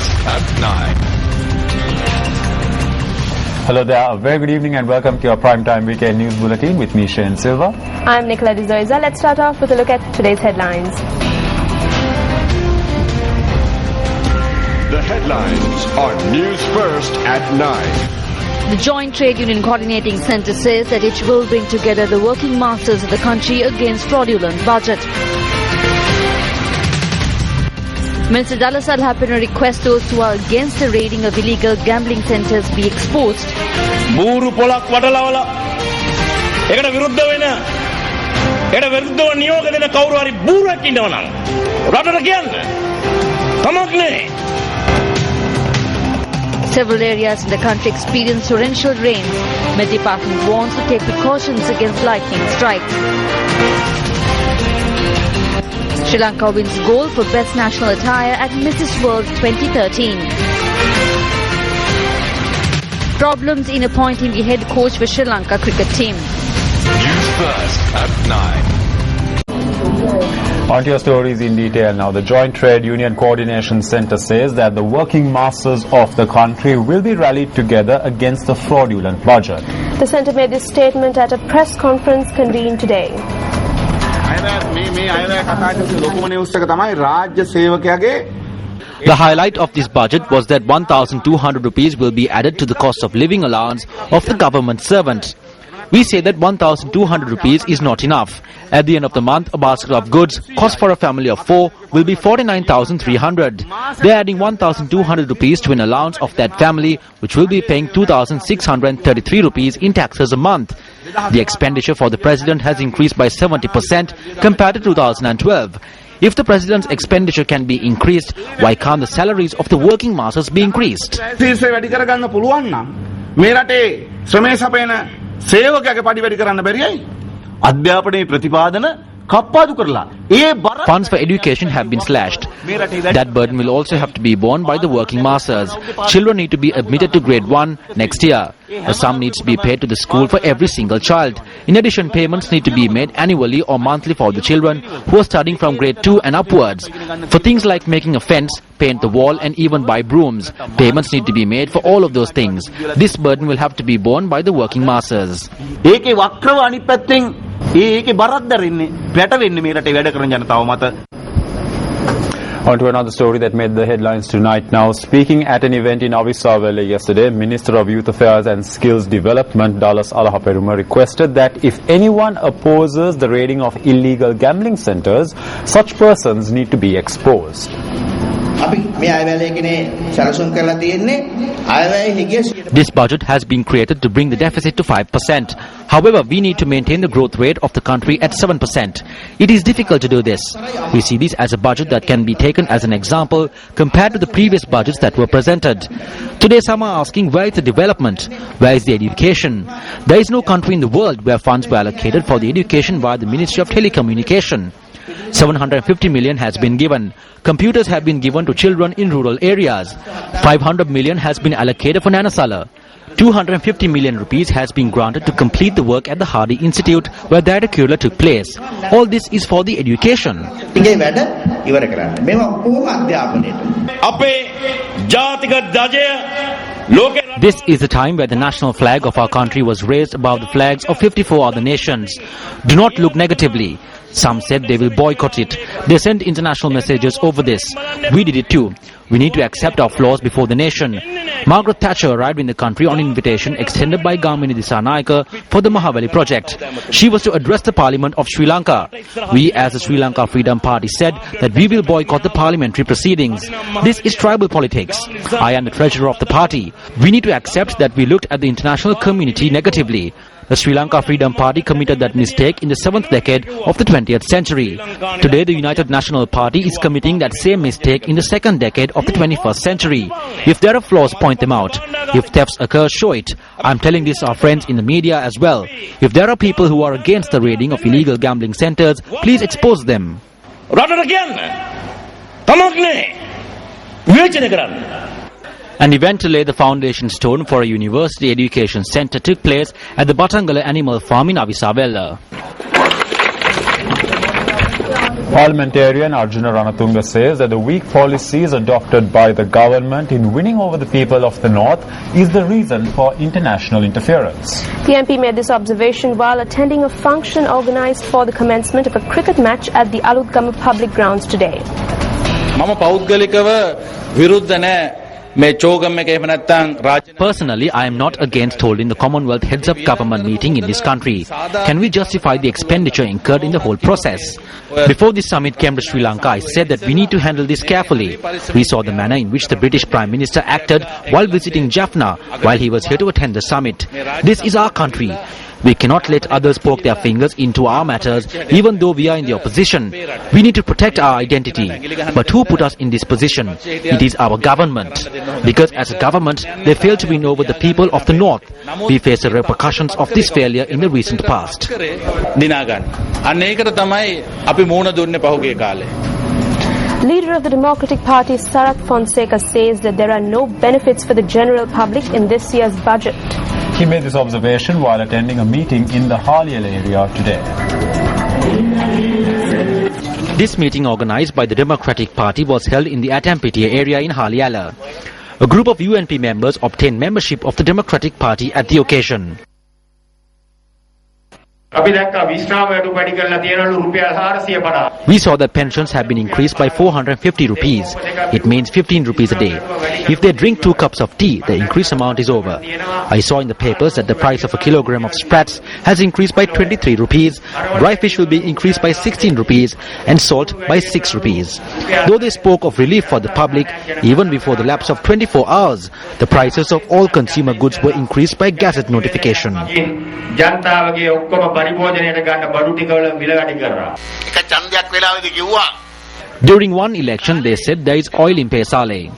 Newsfirst at 9. Hello there, a very good evening and welcome to your primetime weekend news bulletin with me, Shane Silva. I'm Nicola D'Zoiza. Let's start off with a look at today's headlines. The headlines on Newsfirst at 9. The Joint Trade Union Coordinating Centre says that it will bring together the working masters of the country against fraudulent budget. Minister Dallas Al-Hapin requests those who are against the raiding of illegal gambling centres be exposed. බූරු පොලක් වටලවලා ඒකට විරුද්ධ වෙන ඒකට විරුද්ධව නියෝග දෙන කවුරු හරි බූරුවෙක් ඉන්නව නම් රටට කියන්න කමක් නැහැ. Several areas in the country experience torrential rain. Met Department warns to take precautions against lightning strikes. Sri Lanka wins gold for Best National Attire at Mrs. World 2013. Problems in appointing the head coach for Sri Lanka cricket team. News First at 9. On to your stories in detail now. The Joint Trade Union Coordination Centre says that the working masses of the country will be rallied together against the fraudulent budget. The centre made this statement at a press conference convened today. The highlight of this budget was that 1,200 rupees will be added to the cost of living allowance of the government servant. We say that 1,200 rupees is not enough. At the end of the month, a basket of goods, cost for a family of 4, will be 49,300. They are adding 1,200 rupees to an allowance of that family, which will be paying 2,633 rupees in taxes a month. The expenditure for the president has increased by 70% compared to 2012. If the president's expenditure can be increased, why can't the salaries of the working masses be increased? Funds for education have been slashed. That burden will also have to be borne by the working masses. Children need to be admitted to grade 1 next year. A sum needs to be paid to the school for every single child. In addition, payments need to be made annually or monthly for the children who are studying from grade 2 and upwards. For things like making a fence, paint the wall and even buy brooms, payments need to be made for all of those things. This burden will have to be borne by the working masses. On to another story that made the headlines tonight now. Speaking at an event in Avisawale yesterday, Minister of Youth Affairs and Skills Development Dallas Al-Hapin requested that if anyone opposes the raiding of illegal gambling centres, such persons need to be exposed. This budget has been created to bring the deficit to 5%. However, we need to maintain the growth rate of the country at 7%. It is difficult to do this. We see this as a budget that can be taken as an example compared to the previous budgets that were presented. Today some are asking, where is the development? Where is the education? There is no country in the world where funds were allocated for the education via the Ministry of Telecommunication. 750 million has been given. Computers have been given to children in rural areas. 500 million has been allocated for Nanasala. 250 million rupees has been granted to complete the work at the Hardy Institute where the curricula took place. All this is for the education. This is the time where the national flag of our country was raised above the flags of 54 other nations. Do not look negatively. Some said they will boycott it. They sent international messages over this. We did it too. We need to accept our flaws before the nation. Margaret Thatcher arrived in the country on invitation extended by Gamini Dissanayake for the Mahaveli project. She was to address the Parliament of Sri Lanka. We as the Sri Lanka Freedom Party said that we will boycott the parliamentary proceedings. This is tribal politics. I am the treasurer of the party. We need to accept that we looked at the international community negatively. The Sri Lanka Freedom Party committed that mistake in the 7th decade of the 20th century. Today, the United National Party is committing that same mistake in the 2nd decade of the 21st century. If there are flaws, point them out. If thefts occur, show it. I'm telling this to our friends in the media as well. If there are people who are against the raiding of illegal gambling centres, please expose them. An event to lay the foundation stone for a university education centre took place at the Batangala Animal Farm in Avisawale. Parliamentarian Arjuna Ranatunga says that the weak policies adopted by the government in winning over the people of the North is the reason for international interference. The MP made this observation while attending a function organised for the commencement of a cricket match at the Alutgama public grounds today. මම පෞද්ගලිකව විරුද්ධ නැහැ මේ චෝගම් එක එහෙම නැත්නම් Personally, I am not against holding the Commonwealth heads-up government meeting in this country. Can we justify the expenditure incurred in the whole process? Before this summit came to Sri Lanka, I said that we need to handle this carefully. We saw the manner in which the British Prime Minister acted while visiting Jaffna while he was here to attend the summit. This is our country. We cannot let others poke their fingers into our matters, even though we are in the opposition. We need to protect our identity. But who put us in this position? It is our government. Because as a government, they failed to win over the people of the North. We face the repercussions of this failure in the recent past. Leader of the Democratic Party, Sarath Fonseca, says that there are no benefits for the general public in this year's budget. He made this observation while attending a meeting in the Haliel area today. This meeting organized by the Democratic Party was held in the Atampitiya area in Haliala. A group of UNP members obtained membership of the Democratic Party at the occasion. We saw that pensions have been increased by 450 rupees. It means 15 rupees a day. If they drink 2 cups of tea, the increased amount is over. I saw in the papers that the price of a kilogram of sprats has increased by 23 rupees, dry fish will be increased by 16 rupees and salt by 6 rupees. Though they spoke of relief for the public, even before the lapse of 24 hours, the prices of all consumer goods were increased by gazette notification. During one election, they said there is oil in Pesale.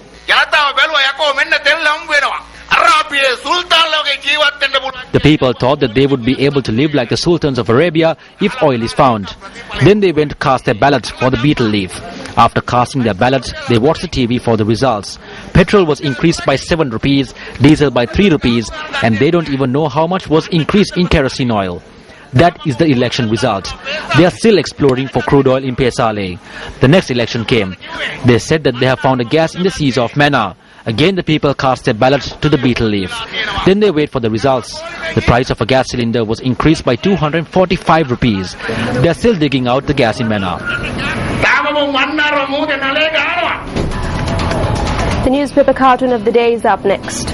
The people thought that they would be able to live like the sultans of Arabia if oil is found. Then they went to cast their ballots for the betel leaf. After casting their ballots, they watched the TV for the results. Petrol was increased by 7 rupees, diesel by 3 rupees, and they don't even know how much was increased in kerosene oil. That is the election result. They are still exploring for crude oil in Pesale. The next election came. They said that they have found a gas in the seas of Manna. Again the people cast their ballots to the betel leaf. Then they wait for the results. The price of a gas cylinder was increased by 245 rupees. They are still digging out the gas in Manna. The newspaper cartoon of the day is up next.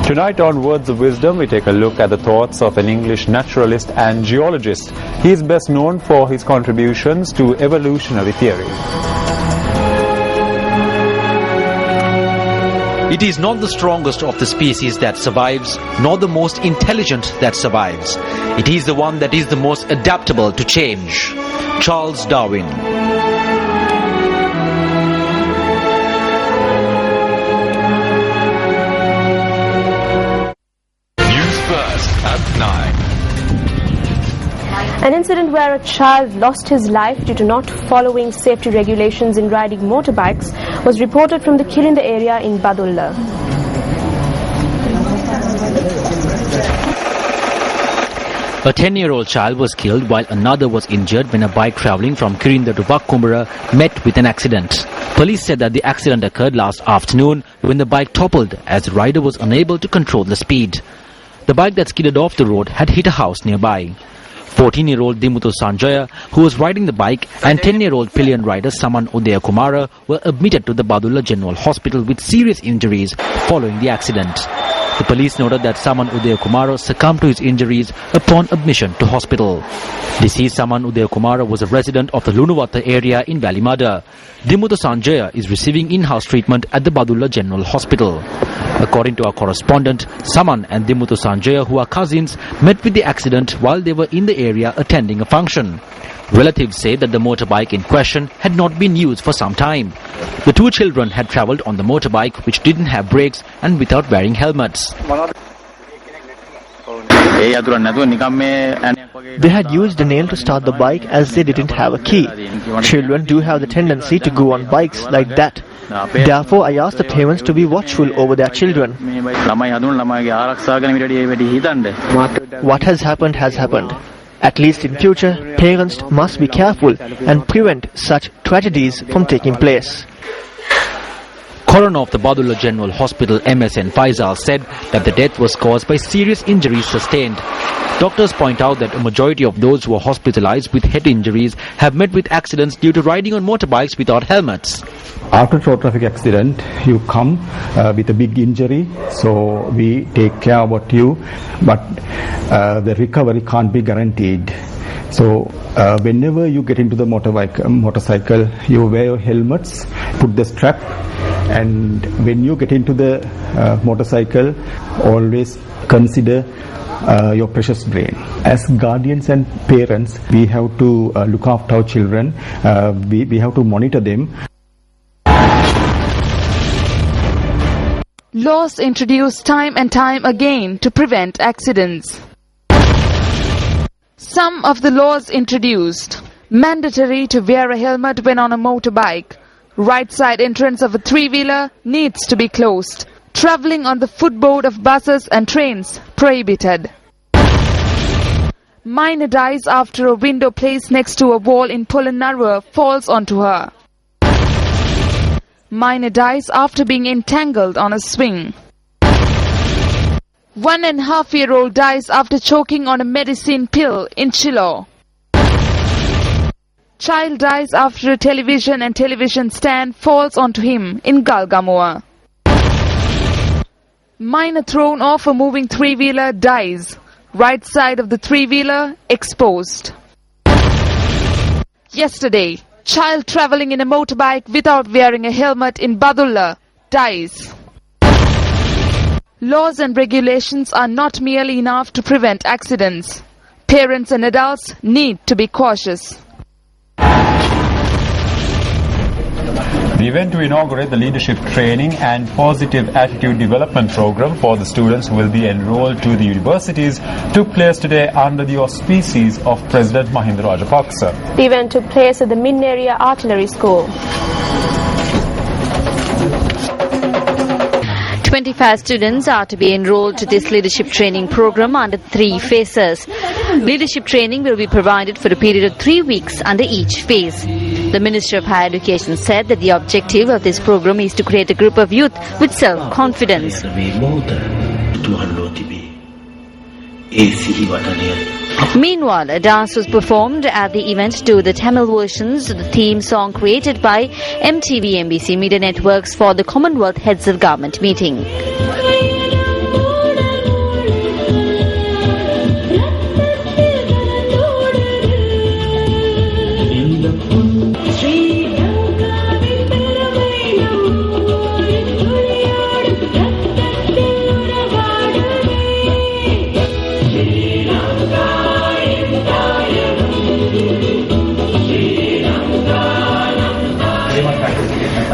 Tonight on Words of Wisdom, we take a look at the thoughts of an English naturalist and geologist. He is best known for his contributions to evolutionary theory. It is not the strongest of the species that survives, nor the most intelligent that survives. It is the one that is the most adaptable to change. Charles Darwin. An incident where a child lost his life due to not following safety regulations in riding motorbikes was reported from the Kirinda area in Badulla. A 10-year-old child was killed while another was injured when a bike travelling from Kirinda to Vakkumbura met with an accident. Police said that the accident occurred last afternoon when the bike toppled as the rider was unable to control the speed. The bike that skidded off the road had hit a house nearby. 14-year-old Dimuthu Sanjaya, who was riding the bike, and 10-year-old pillion rider Saman Udaya Kumara were admitted to the Badulla General Hospital with serious injuries following the accident. The police noted that Saman Udaya Kumara succumbed to his injuries upon admission to hospital. Deceased Saman Udaya Kumara was a resident of the Lunuwata area in Valimada. Dimuthu Sanjaya is receiving in-house treatment at the Badulla General Hospital. According to our correspondent, Saman and Dimuthu Sanjaya, who are cousins, met with the accident while they were in the area attending a function. Relatives say that the motorbike in question had not been used for some time. The two children had travelled on the motorbike which didn't have brakes and without wearing helmets. They had used a nail to start the bike as they didn't have a key. Children do have the tendency to go on bikes like that. Therefore, I asked the parents to be watchful over their children. What has happened. At least in future, parents must be careful and prevent such tragedies from taking place. Coroner of the Badulla General Hospital MSN Faisal said that the death was caused by serious injuries sustained. Doctors point out that a majority of those who are hospitalized with head injuries have met with accidents due to riding on motorbikes without helmets. After a road traffic accident, you come with a big injury, so we take care about you, but the recovery can't be guaranteed. So whenever you get into the motorcycle, you wear your helmets, put the strap, and when you get into the motorcycle, always consider your precious brain. As guardians and parents, we have to look after our children. We have to monitor them. Laws introduced time and time again to prevent accidents. Some of the laws introduced: mandatory to wear a helmet when on a motorbike. Right side entrance of a three-wheeler needs to be closed. Travelling on the footboard of buses and trains prohibited. Minor dies after a window placed next to a wall in Polonnaruwa falls onto her. Minor dies after being entangled on a swing. 1.5-year-old dies after choking on a medicine pill in Chilaw. Child dies after a television and television stand falls onto him in Galgamoa. Minor thrown off a moving three-wheeler dies. Right side of the three-wheeler exposed. Yesterday, child travelling in a motorbike without wearing a helmet in Badulla dies. Laws and regulations are not merely enough to prevent accidents. Parents and adults need to be cautious. The event to inaugurate the leadership training and positive attitude development program for the students who will be enrolled to the universities took place today under the auspices of President Mahinda Rajapaksa. The event took place at the Minneria Artillery School. 25 students are to be enrolled to this leadership training program under 3 phases. Leadership training will be provided for a period of 3 weeks under each phase. The Minister of Higher Education said that the objective of this program is to create a group of youth with self-confidence. Meanwhile, a dance was performed at the event to the Tamil versions of the theme song created by MTV MBC Media Networks for the Commonwealth Heads of Government meeting.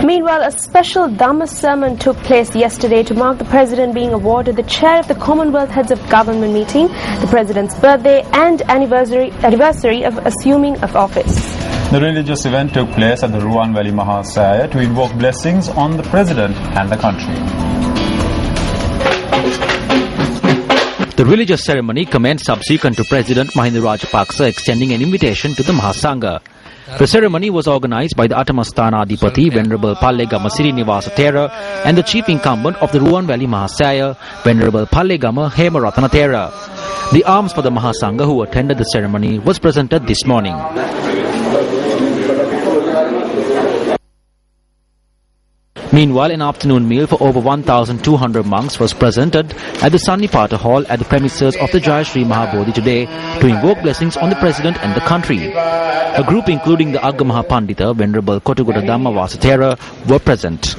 Meanwhile, a special Dhamma sermon took place yesterday to mark the President being awarded the chair of the Commonwealth Heads of Government meeting, the President's birthday and anniversary of assuming of office. The religious event took place at the Ruan Valley Mahasaya to invoke blessings on the President and the country. The religious ceremony commenced subsequent to President Mahinda Rajapaksa extending an invitation to the Mahasangha. The ceremony was organized by the Atamasthana Adipati, Venerable Pallegama Sirinivasa Thera, and the chief incumbent of the Ruan Valley Mahasaya, Venerable Pallegama Hemaratana Thera. The arms for the Mahasangha who attended the ceremony was presented this morning. Meanwhile, an afternoon meal for over 1,200 monks was presented at the Sannipata Hall at the premises of the Jayashree Mahabodhi today to invoke blessings on the President and the country. A group including the Agamaha Pandita, Venerable Kotugoda Dhammavasa Thera, were present.